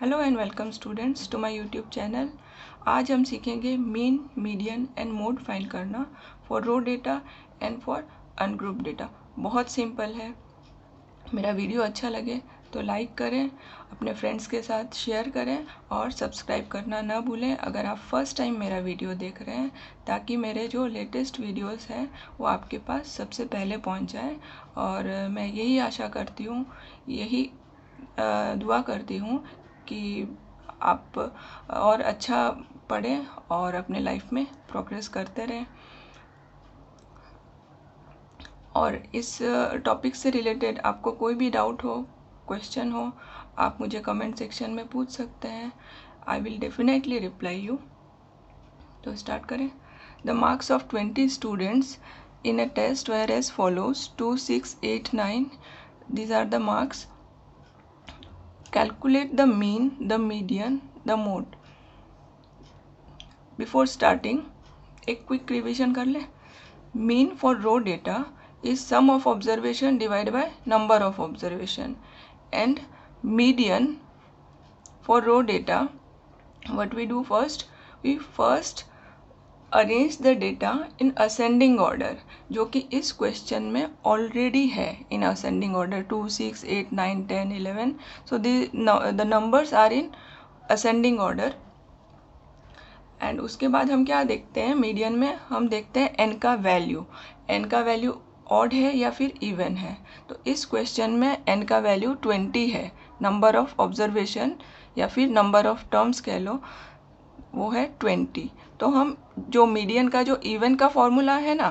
Hello and welcome students to my YouTube channel. आज हम सीखेंगे mean, median and mode find करना for raw data and for ungroup data. बहुत simple है। मेरा वीडियो अच्छा लगे तो लाइक करें, अपने फ्रेंड्स के साथ शेयर करें और सब्सक्राइब करना ना भूलें अगर आप फर्स्ट टाइम मेरा वीडियो देख रहे हैं, ताकि मेरे जो लेटेस्ट वीडियोस हैं वो आपके पास सबसे पहले पहुंच जाए। और मैं यही आशा करती हूँ, यही दुआ करती हूँ कि आप और अच्छा पढ़ें और अपने लाइफ में प्रोग्रेस करते रहें। और इस टॉपिक से रिलेटेड आपको कोई भी डाउट हो, क्वेश्चन हो, आप मुझे कमेंट सेक्शन में पूछ सकते हैं। I will definitely reply you. तो स्टार्ट करें। The marks of 20 students in a test were as follows: 2, 6, 8, 9. These are the marks. Calculate the mean, the median, the mode. Before starting, एक quick revision कर ले। Mean for raw data is sum of observation divided by number of observation, and median for raw data, what we do first, we first arrange the data in ascending order, जो कि इस question में already है in ascending order 2, 6, 8, 9, 10, 11. So the numbers are in ascending order. And उसके बाद हम क्या देखते हैं, मीडियन में हम देखते हैं एन का वैल्यू। एन का वैल्यू ऑड है या फिर इवन है। तो इस क्वेश्चन में एन का वैल्यू 20 है। नंबर ऑफ ऑब्जर्वेशन या फिर नंबर ऑफ टर्म्स कह लो, वो है 20। तो हम जो मीडियन का जो इवन का फॉर्मूला है ना,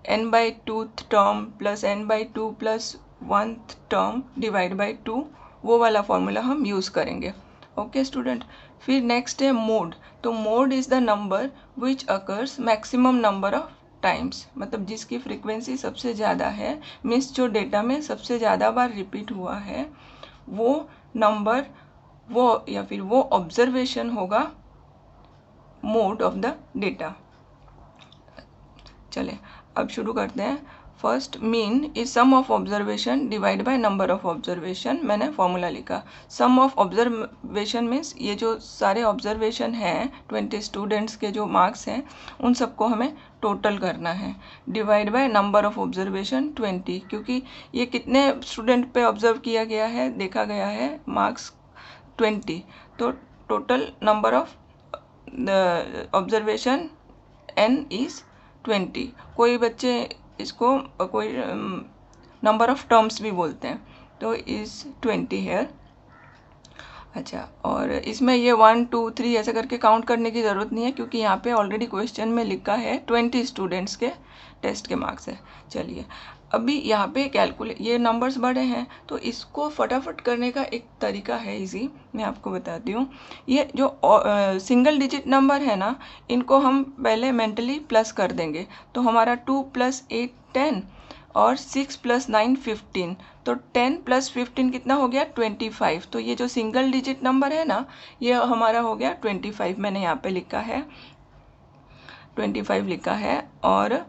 n/2 term plus n/2 plus 1 term divide by 2, वो वाला फॉर्मूला हम यूज़ करेंगे। Okay student. फिर नेक्स्ट है मोड। तो mode is the number which occurs maximum number of times, मतलब जिसकी फ्रीक्वेंसी सबसे ज़्यादा है, मीन्स जो डेटा में सबसे ज़्यादा बार रिपीट हुआ है, वो नंबर, वो या फिर वो ऑब्जर्वेशन होगा मोड ऑफ द डेटा। चले अब शुरू करते हैं। First, mean is sum of observation divide by number of observation. मैंने फॉर्मूला लिखा। सम ऑफ ऑब्जर्वेशन मीन्स ये जो सारे ऑब्जर्वेशन हैं, 20 स्टूडेंट्स के जो मार्क्स हैं, उन सबको हमें टोटल करना है। Divide by number of observation 20, क्योंकि ये कितने स्टूडेंट पे ऑब्जर्व किया गया है, देखा गया है, मार्क्स 20। तो total number of the observation n is 20। कोई बच्चे इसको कोई नंबर ऑफ टर्म्स भी बोलते हैं, तो इज 20 हेयर। अच्छा, और इसमें ये 1, 2, 3 ऐसे करके काउंट करने की ज़रूरत नहीं है, क्योंकि यहाँ पे ऑलरेडी क्वेश्चन में लिखा है 20 स्टूडेंट्स के टेस्ट के मार्क्स है। चलिए अभी यहाँ पे ये नंबर्स बड़े हैं, तो इसको फटाफट करने का एक तरीका है इजी, मैं आपको बताती हूँ। ये जो सिंगल डिजिट नंबर है ना, इनको हम पहले मेंटली प्लस कर देंगे। तो हमारा 2 + 8 10 और 6 + 9 15। तो 10 + 15 कितना हो गया, 25। तो ये जो सिंगल डिजिट नंबर है ना, ये हमारा हो गया 25। मैंने यहाँ पे लिखा है 25 लिखा है, और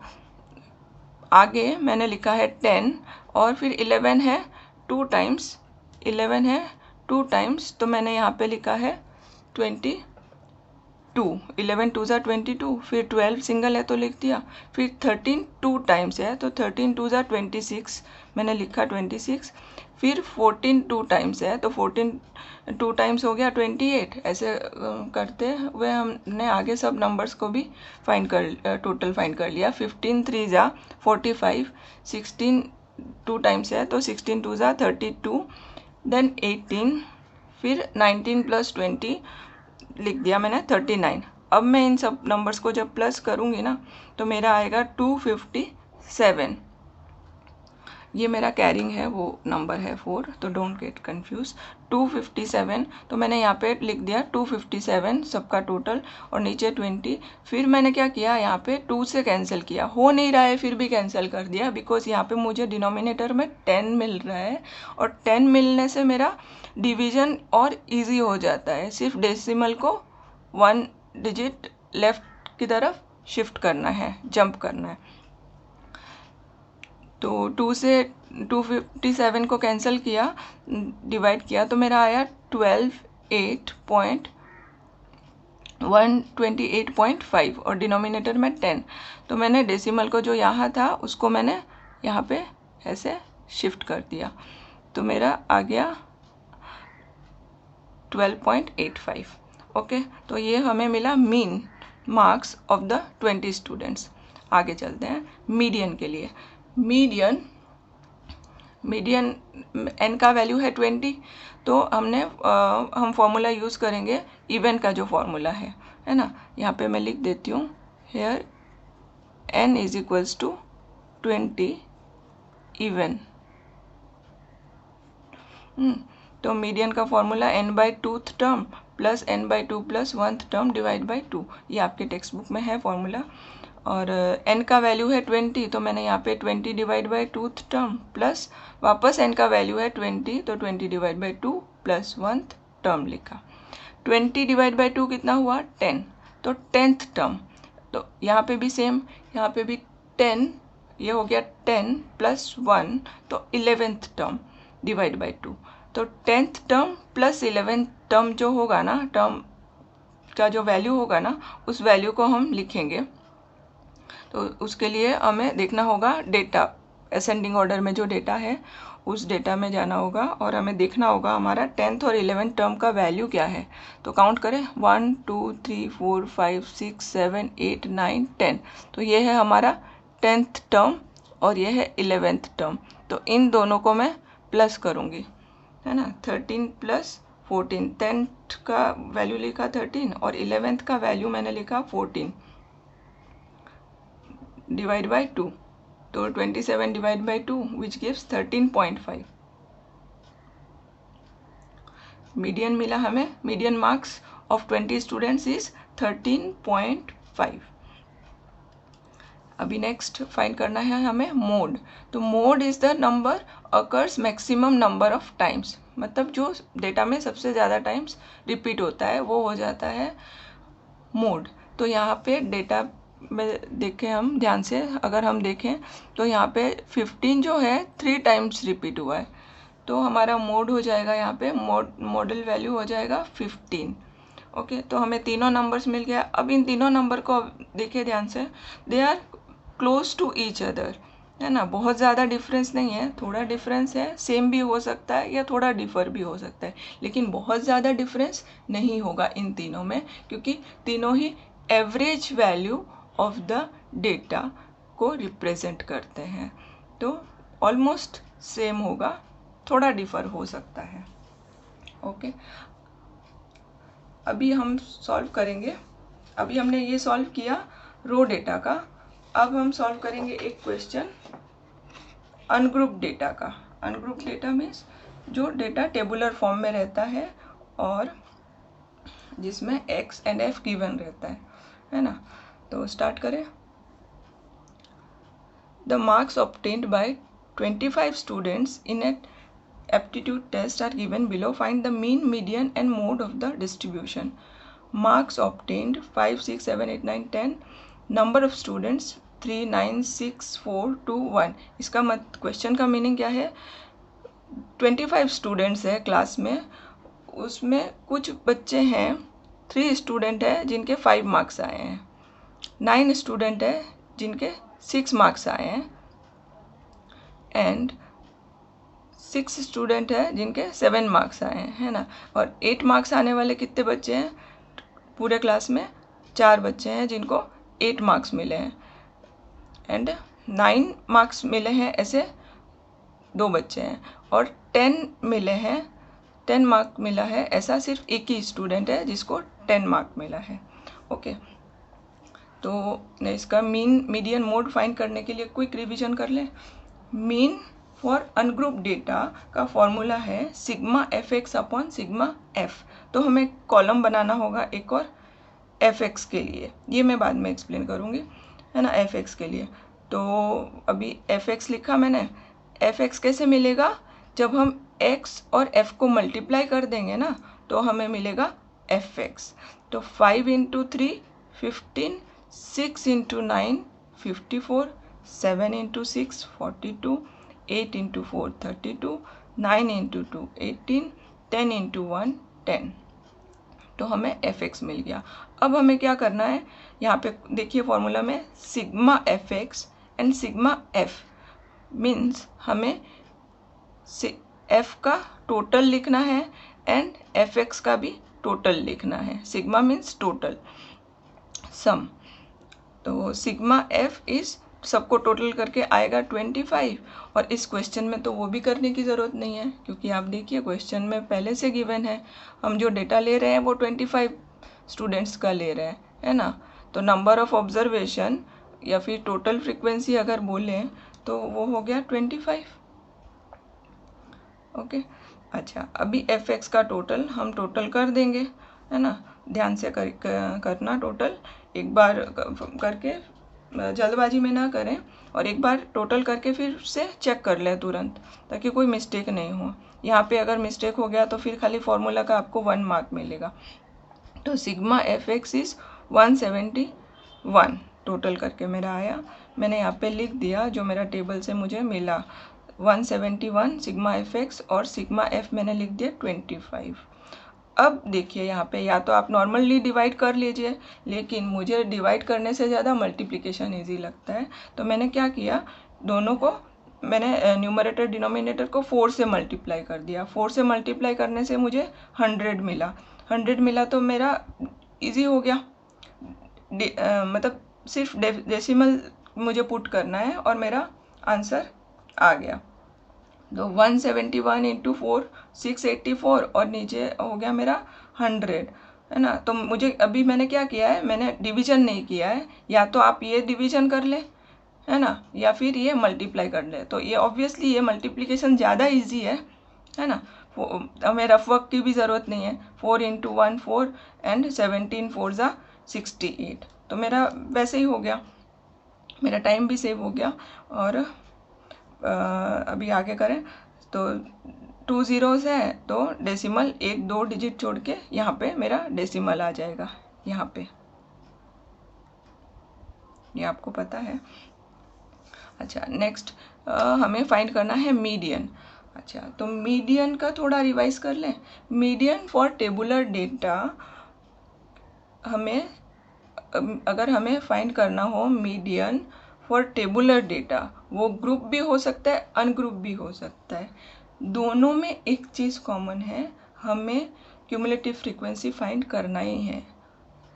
आगे मैंने लिखा है 10, और फिर 11 है 2 टाइम्स, 11 है 2 टाइम्स, तो मैंने यहाँ पे लिखा है 22। 11 2 ज़ा 22, फिर 12 सिंगल है तो लिख दिया, फिर 13 2 टाइम्स है, तो 13 2 ज़ा 26, मैंने लिखा 26। फिर 14 2 टाइम्स है, तो 14 2 टाइम्स हो गया 28। ऐसे करते हुए हमने आगे सब नंबर्स को भी टोटल फाइंड कर लिया। 15 3 ज़ा 45, 16 2 टाइम्स है, तो 16 2 ज़ा 32, देन 18, फिर 19 + 20 लिख दिया मैंने 39। अब मैं इन सब नंबर्स को जब प्लस करूँगी ना, तो मेरा आएगा 257। ये मेरा कैरिंग है, वो नंबर है 4, तो डोंट गेट कंफ्यूज। 257, तो मैंने यहाँ पे लिख दिया 257 सबका टोटल, और नीचे 20। फिर मैंने क्या किया, यहाँ पे 2 से कैंसिल किया, हो नहीं रहा है फिर भी कैंसिल कर दिया, बिकॉज यहाँ पे मुझे डिनोमिनेटर में 10 मिल रहा है, और 10 मिलने से मेरा डिवीजन और इजी हो जाता है। सिर्फ डेसिमल को 1 डिजिट लेफ्ट की तरफ शिफ्ट करना है, जंप करना है। तो 2 से 257 को कैंसिल किया, डिवाइड किया, तो मेरा आया 12 128.5 और डिनोमिनेटर में 10। तो मैंने डेसिमल को जो यहाँ था उसको मैंने यहाँ पे ऐसे शिफ्ट कर दिया, तो मेरा आ गया 12.85। ओके, तो ये हमें मिला mean marks of the 20 students. आगे चलते हैं मीडियन के लिए। मीडियन एन का वैल्यू है 20, तो हम फॉर्मूला यूज़ करेंगे इवन का जो फॉर्मूला है ना। यहाँ पे मैं लिख देती हूँ, here n is equals to 20 even. तो मीडियन का formula n/2th term plus n/2 plus 1th term divide by 2, ये आपके टेक्स्ट बुक में है फॉर्मूला। और n का वैल्यू है 20, तो मैंने यहाँ पे 20 divide by 2th term plus वापस n का वैल्यू है 20, तो 20 divide by 2 plus 1th term लिखा। 20 डिवाइड बाई 2 कितना हुआ 10, तो 10th टर्म। तो यहाँ पे भी सेम, यहाँ पे भी 10, ये हो गया 10 प्लस 1, तो 11th टर्म डिवाइड बाई 2। तो 10th term plus 11th term जो होगा ना, टर्म का जो वैल्यू होगा ना, उस वैल्यू को हम लिखेंगे। तो उसके लिए हमें देखना होगा डेटा, असेंडिंग ऑर्डर में जो डेटा है उस डेटा में जाना होगा और हमें देखना होगा हमारा 10th और 11th टर्म का वैल्यू क्या है। तो काउंट करें 1 2 3 4 5 6 7 8 9 10। तो ये है हमारा 10th टर्म और ये है 11th टर्म। तो इन दोनों को मैं प्लस करूँगी, है ना। 13 प्लस 14, 10th का वैल्यू लिखा 13 और 11th का वैल्यू मैंने लिखा 14 डिवाइड बाई 2। तो 27 divide by 2 which gives 13.5। Median मिला हमें, median marks of 20 students is 13.5। अभी नेक्स्ट फाइंड करना है हमें मोड। तो mode is the number occurs maximum number of times, मतलब जो डेटा में सबसे ज़्यादा टाइम्स रिपीट होता है वो हो जाता है मोड। तो यहाँ पे डेटा में देखें हम ध्यान से, अगर हम देखें तो यहाँ पे 15 जो है 3 टाइम्स रिपीट हुआ है, तो हमारा मोड हो जाएगा यहाँ पे, मॉडल वैल्यू हो जाएगा 15। ओके, तो हमें तीनों नंबर्स मिल गया। अब इन तीनों नंबर को देखिए ध्यान से, they are close to each other, है ना। बहुत ज़्यादा डिफरेंस नहीं है, थोड़ा डिफरेंस है, सेम भी हो सकता है या थोड़ा डिफर भी हो सकता है, लेकिन बहुत ज़्यादा डिफरेंस नहीं होगा इन तीनों में, क्योंकि तीनों ही average value of the data को रिप्रेजेंट करते हैं। तो ऑलमोस्ट सेम होगा, थोड़ा डिफर हो सकता है। ओके, अभी हम सॉल्व करेंगे। अभी हमने ये सॉल्व किया रो डेटा का, अब हम सॉल्व करेंगे एक क्वेश्चन अनग्रुप डेटा का। अनग्रुप डेटा मीन्स जो डेटा टेबुलर फॉर्म में रहता है और जिसमें x एंड f गिवन रहता है ना। तो स्टार्ट करें। The marks obtained by 25 students in A aptitude test are given below. Find the mean, median and mode of the distribution. Marks obtained 5 6 7 8 9 10. Number of students 3 9 6 4 2 1. इसका question का meaning क्या है, 25 students है क्लास में, उसमें कुछ बच्चे हैं, 3 स्टूडेंट है जिनके 5 मार्क्स आए हैं, 9 स्टूडेंट है जिनके 6 मार्क्स आए हैं, एंड 6 स्टूडेंट है जिनके 7 मार्क्स आए हैं, है ना। और 8 मार्क्स आने वाले कितने बच्चे हैं पूरे क्लास में, 4 बच्चे हैं जिनको 8 मार्क्स मिले हैं, एंड 9 मार्क्स मिले हैं ऐसे 2 बच्चे हैं, और 10 मिले हैं, 10 मार्क मिला है ऐसा सिर्फ एक ही स्टूडेंट है जिसको 10 मार्क मिला है। ओके, तो इसका मीन मीडियन मोड फाइंड करने के लिए क्विक रिवीजन कर लें। मीन फॉर अनग्रुप डेटा का फॉर्मूला है sigma F x upon sigma F. तो हमें कॉलम बनाना होगा एक और एफ एक्स के लिए, ये मैं बाद में एक्सप्लेन करूँगी, है ना। एफ एक्स के लिए तो अभी एफ एक्स लिखा मैंने। एफ एक्स कैसे मिलेगा, जब हम एक्स और एफ को मल्टीप्लाई कर देंगे ना, तो हमें मिलेगा एफ एक्स। तो 5 into 3 15, 6 into 9 54, 7 into 6 42, 8 into 4 32, 9 into 2 18, 10 into 1 10। तो हमें एफ एक्स मिल गया। अब हमें क्या करना है, यहाँ पे देखिए फॉर्मूला में sigma F x and sigma F means हमें एफ का टोटल लिखना है एंड एफ एक्स का भी टोटल लिखना है। सिग्मा मीन्स टोटल सम, तो सिग्मा एफ इज सबको टोटल करके आएगा 25, और इस क्वेश्चन में तो वो भी करने की ज़रूरत नहीं है क्योंकि आप देखिए क्वेश्चन में पहले से गिवन है, हम जो डेटा ले रहे हैं वो 25 स्टूडेंट्स का ले रहे हैं, है ना। तो नंबर ऑफ ऑब्जर्वेशन या फिर टोटल फ्रीक्वेंसी अगर बोलें तो वो हो गया 25। ओके अच्छा, अभी एफ एक्स का टोटल हम टोटल कर देंगे, है ना। ध्यान से करना टोटल, एक बार करके जल्दबाजी में ना करें, और एक बार टोटल करके फिर से चेक कर लें तुरंत, ताकि कोई मिस्टेक नहीं हो। यहाँ पे अगर मिस्टेक हो गया तो फिर खाली फॉर्मूला का आपको 1 मार्क मिलेगा। तो sigma F x is 171 total करके मेरा आया। मैंने यहाँ पे लिख दिया जो मेरा टेबल से मुझे मिला, 171 सिग्मा एफ एक्स, और सिग्मा एफ मैंने लिख दिया 25। अब देखिए यहाँ पे या तो आप नॉर्मली डिवाइड कर लीजिए, लेकिन मुझे डिवाइड करने से ज़्यादा मल्टीप्लिकेशन इजी लगता है। तो मैंने क्या किया, दोनों को मैंने न्यूमरेटर डिनोमिनेटर को 4 से मल्टीप्लाई कर दिया। 4 से मल्टीप्लाई करने से मुझे 100 मिला। 100 मिला तो मेरा इजी हो गया, मतलब सिर्फ डेसिमल मुझे पुट करना है और मेरा आंसर आ गया। तो 171 इंटू 4 684, और नीचे हो गया मेरा 100, है ना। तो मुझे अभी मैंने क्या किया है, मैंने डिवीजन नहीं किया है, या तो आप ये डिवीजन कर ले, है ना, या फिर ये मल्टीप्लाई कर ले। तो ये ऑब्वियसली ये मल्टीप्लिकेशन ज़्यादा इजी है ना। हमें रफ वर्क की भी ज़रूरत नहीं है। 4 इंटू 1 4 एंड 17 4 ज़ा 68, तो मेरा वैसे ही हो गया, मेरा टाइम भी सेव हो गया। और अभी आगे करें तो 2 ज़ीरोज़ है, तो डेसिमल 1-2 डिजिट छोड़ के यहाँ पे मेरा डेसिमल आ जाएगा, यहाँ पे, ये आपको पता है। अच्छा नेक्स्ट हमें फाइंड करना है मीडियन। अच्छा, तो मीडियन का थोड़ा रिवाइज कर लें। मीडियन फॉर टेबुलर डेटा, हमें अगर हमें फाइंड करना हो मीडियन फॉर टेबुलर डेटा, वो ग्रुप भी हो सकता है अनग्रुप भी हो सकता है, दोनों में एक चीज़ कॉमन है, हमें क्यूमुलेटिव फ्रीक्वेंसी फाइंड करना ही है।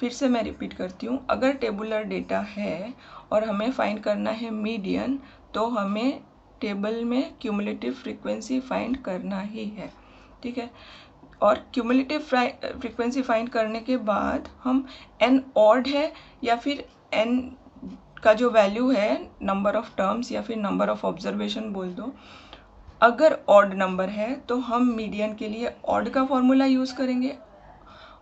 फिर से मैं रिपीट करती हूँ, अगर टेबुलर डेटा है और हमें फाइंड करना है मीडियन, तो हमें टेबल में क्यूमुलेटिव फ्रीक्वेंसी फाइंड करना ही है, ठीक है। और क्यूमुलेटिव फ्रीक्वेंसी फाइंड करने के बाद हम एन ऑड है या फिर एन का जो वैल्यू है, नंबर ऑफ टर्म्स या फिर नंबर ऑफ ऑब्जर्वेशन बोल दो, अगर ऑड नंबर है तो हम मीडियन के लिए ऑड का फॉर्मूला यूज़ करेंगे,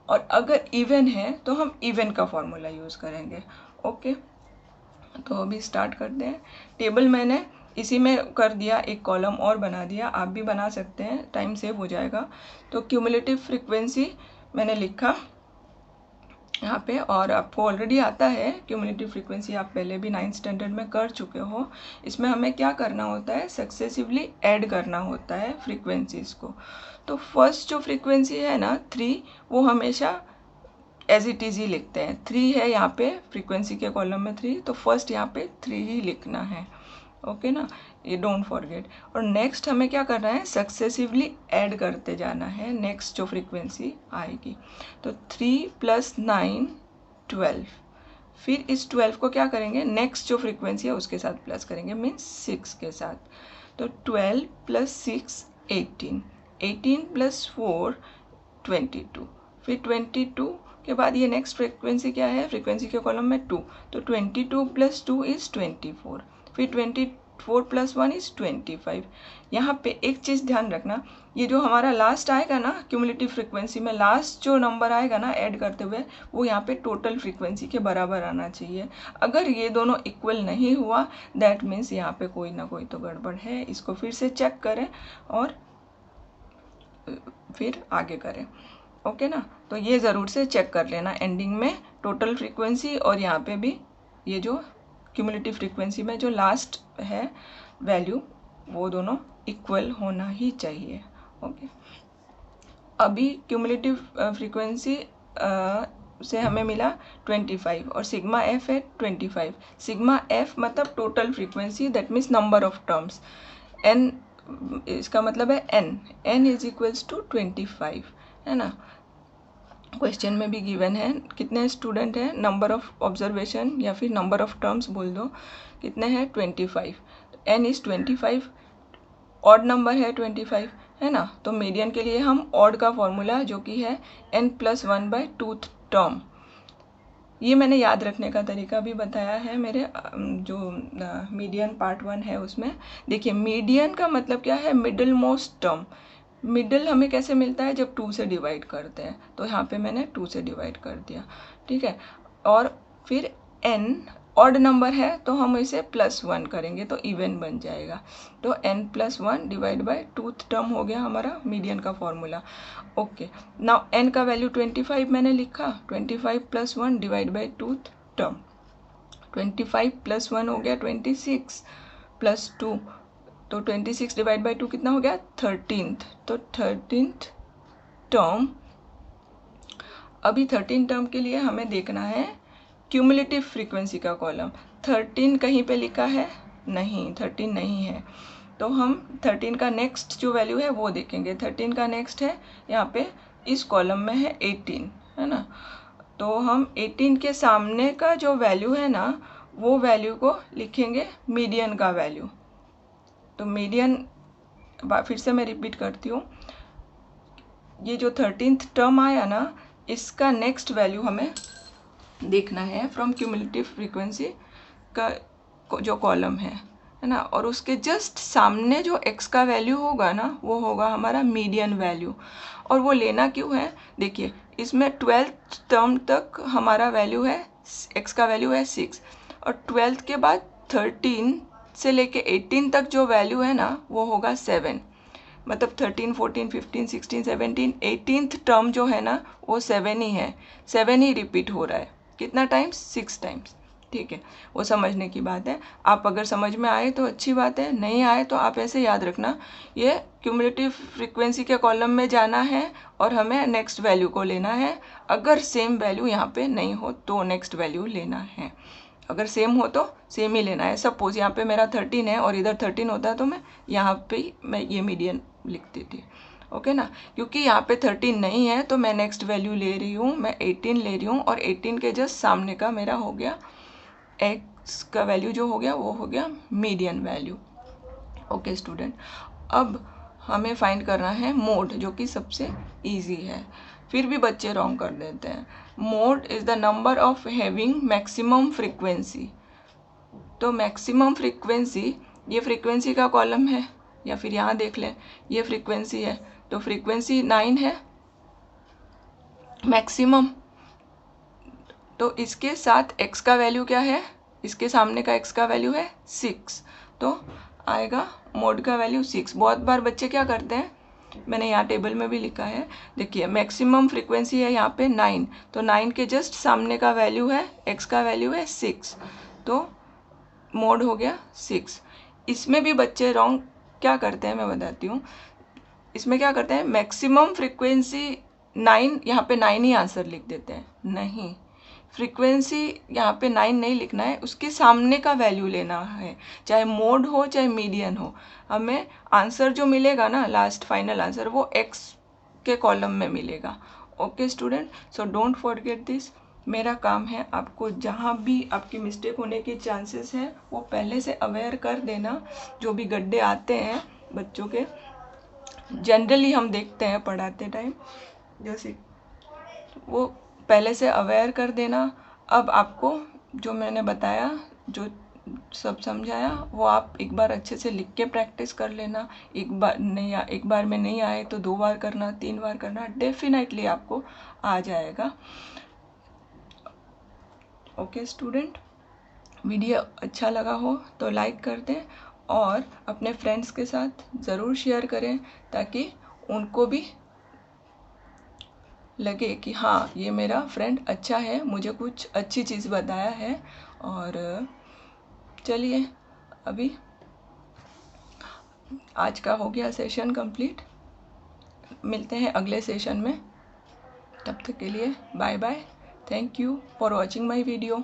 और अगर इवन है तो हम इवन का फॉर्मूला यूज़ करेंगे। ओके, तो अभी स्टार्ट करते हैं। टेबल मैंने इसी में कर दिया, एक कॉलम और बना दिया, आप भी बना सकते हैं, टाइम सेव हो जाएगा। तो क्यूमुलेटिव फ्रीक्वेंसी मैंने लिखा यहाँ पे, और आपको ऑलरेडी आता है क्यूमुलेटिव फ्रीक्वेंसी, आप पहले भी 9th स्टैंडर्ड में कर चुके हो। इसमें हमें क्या करना होता है, सक्सेसिवली ऐड करना होता है फ्रीक्वेंसीज़ को। तो फर्स्ट जो फ्रीक्वेंसी है ना 3, वो हमेशा एज इट इज़ ही लिखते हैं। 3 है यहाँ पे फ्रीक्वेंसी के कॉलम में 3, तो फर्स्ट यहाँ पे 3 ही लिखना है, ओके ना, ये डोंट फॉरगेट। और नेक्स्ट हमें क्या करना है, सक्सेसिवली ऐड करते जाना है नेक्स्ट जो फ्रीक्वेंसी आएगी। तो 3 + 9 12, फिर इस 12 को क्या करेंगे, नेक्स्ट जो फ्रीक्वेंसी है उसके साथ प्लस करेंगे, मीन्स 6 के साथ। तो 12 + 6 18, 18 + 4 22, फिर 22 के बाद ये नेक्स्ट फ्रीक्वेंसी क्या है, फ्रीक्वेंसी के कॉलम में 2, तो 22 + 2 = 24, फिर 24 + 1 = 25। यहाँ पे एक चीज़ ध्यान रखना, ये जो हमारा लास्ट आएगा ना क्यूमुलेटिव फ्रीक्वेंसी में, लास्ट जो नंबर आएगा ना ऐड करते हुए, वो यहाँ पे टोटल फ्रीक्वेंसी के बराबर आना चाहिए। अगर ये दोनों इक्वल नहीं हुआ, दैट मीन्स यहाँ पे कोई ना कोई तो गड़बड़ है। इसको फिर से चेक करें और फिर आगे करें, ओके ना। तो ये ज़रूर से चेक कर लेना एंडिंग में, टोटल फ्रीक्वेंसी और यहाँ पे भी ये जो क्यूमुलेटिव फ्रीक्वेंसी में जो लास्ट है वैल्यू, वो दोनों इक्वल होना ही चाहिए, ओके। अभी क्यूमुलेटिव फ्रीक्वेंसी से हमें मिला 25 और सिग्मा एफ है 25। सिग्मा एफ मतलब total frequency, that means number of terms. N इसका मतलब है एन इज इक्वल्स टू 25, है ना। क्वेश्चन में भी गिवन है कितने स्टूडेंट हैं, नंबर ऑफ ऑब्जर्वेशन या फिर नंबर ऑफ टर्म्स बोल दो, कितने हैं 25। एन इज 25, ऑड नंबर है 25, है ना। तो मीडियन के लिए हम ऑड का फॉर्मूला जो कि है n+1/2 टर्म, ये मैंने याद रखने का तरीका भी बताया है मेरे जो मीडियन पार्ट 1 है उसमें। देखिए मीडियन का मतलब क्या है, मिडिल मोस्ट टर्म। मिडिल हमें कैसे मिलता है, जब 2 से डिवाइड करते हैं, तो यहाँ पे मैंने 2 से डिवाइड कर दिया, ठीक है। और फिर n ऑड नंबर है तो हम इसे +1 करेंगे तो इवन बन जाएगा। तो n+1 डिवाइड बाय 2 टर्म हो गया हमारा मीडियन का फॉर्मूला। ओके, नाउ n का वैल्यू 25 मैंने लिखा, 25 + 1 डिवाइड बाय 2 टर्म। 25 + 1 हो गया 26 + 2, तो 26 डिवाइड बाई 2 कितना हो गया 13th। तो 13th टर्म, अभी 13 टर्म के लिए हमें देखना है क्यूमुलेटिव फ्रीक्वेंसी का कॉलम। 13 कहीं पे लिखा है, नहीं 13 नहीं है, तो हम 13 का नेक्स्ट जो वैल्यू है वो देखेंगे। 13 का नेक्स्ट है यहाँ पे इस कॉलम में है 18, है ना। तो हम 18 के सामने का जो वैल्यू है ना, वो वैल्यू को लिखेंगे मीडियन का वैल्यू। तो मीडियन, फिर से मैं रिपीट करती हूँ, ये जो 13th टर्म आया ना, इसका नेक्स्ट वैल्यू हमें देखना है फ्रॉम क्यूमुलेटिव फ्रीक्वेंसी का जो कॉलम है ना। और उसके जस्ट सामने जो x का वैल्यू होगा ना, वो होगा हमारा मीडियन वैल्यू। और वो लेना क्यों है, देखिए इसमें 12th टर्म तक हमारा वैल्यू है, x का वैल्यू है 6, और 12th के बाद 13 से लेके 18 तक जो वैल्यू है ना, वो होगा 7। मतलब 13, 14, 15, 16, 17, 18th टर्म जो है ना, वो 7 ही है, 7 ही रिपीट हो रहा है। कितना टाइम्स, 6 टाइम्स, ठीक है। वो समझने की बात है। आप अगर समझ में आए तो अच्छी बात है, नहीं आए तो आप ऐसे याद रखना, ये क्यूमुलेटिव फ्रीक्वेंसी के कॉलम में जाना है और हमें नेक्स्ट वैल्यू को लेना है। अगर सेम वैल्यू यहाँ पे नहीं हो तो नेक्स्ट वैल्यू लेना है, अगर सेम हो तो सेम ही लेना है। सपोज यहाँ पे मेरा 13 है और इधर 13 होता तो मैं यहाँ पे मैं ये मीडियन लिखती थी, ओके ना। क्योंकि यहाँ पे 13 नहीं है तो मैं नेक्स्ट वैल्यू ले रही हूँ, मैं 18 ले रही हूँ, और 18 के जस्ट सामने का मेरा हो गया x का वैल्यू जो हो गया वो हो गया मीडियन वैल्यू। ओके स्टूडेंट, अब हमें फाइंड करना है मोड, जो कि सबसे इजी है, फिर भी बच्चे रॉन्ग कर देते हैं। Mode is the number of having maximum frequency. तो मैक्सिमम फ्रीक्वेंसी, ये फ्रीक्वेंसी का कॉलम है, या फिर यहाँ देख लें ये फ्रीक्वेंसी है, तो फ्रीक्वेंसी 9 है मैक्सिमम। तो इसके साथ x का वैल्यू क्या है, इसके सामने का x का वैल्यू है 6, तो आएगा मोड का वैल्यू 6। बहुत बार बच्चे क्या करते हैं, मैंने यहाँ टेबल में भी लिखा है, देखिए मैक्सिमम फ्रीक्वेंसी है यहाँ पे 9, तो 9 के जस्ट सामने का वैल्यू है, x का वैल्यू है 6, तो मोड हो गया 6। इसमें भी बच्चे रॉन्ग क्या करते हैं मैं बताती हूँ। इसमें क्या करते हैं, मैक्सिमम फ्रीक्वेंसी 9, यहाँ पे 9 ही आंसर लिख देते हैं। नहीं, फ्रीक्वेंसी यहाँ पे 9 नहीं लिखना है, उसके सामने का वैल्यू लेना है, चाहे मोड हो चाहे मीडियन हो। हमें आंसर जो मिलेगा ना, लास्ट फाइनल आंसर, वो x के कॉलम में मिलेगा। Okay student, so don't forget this. मेरा काम है आपको जहाँ भी आपकी मिस्टेक होने के चांसेस हैं वो पहले से अवेयर कर देना। जो भी गड्ढे आते हैं बच्चों के, जनरली हम देखते हैं पढ़ाते टाइम, जैसे वो पहले से अवेयर कर देना। अब आपको जो मैंने बताया, जो सब समझाया, वो आप एक बार अच्छे से लिख के प्रैक्टिस कर लेना। एक बार में नहीं आए तो 2 बार करना, 3 बार करना, डेफिनेटली आपको आ जाएगा। ओके स्टूडेंट, वीडियो अच्छा लगा हो तो लाइक कर दें और अपने फ्रेंड्स के साथ ज़रूर शेयर करें, ताकि उनको भी लगे कि हाँ ये मेरा फ्रेंड अच्छा है, मुझे कुछ अच्छी चीज़ बताया है। और चलिए अभी आज का हो गया सेशन कंप्लीट, मिलते हैं अगले सेशन में। तब तक के लिए bye bye. Thank you for watching my video.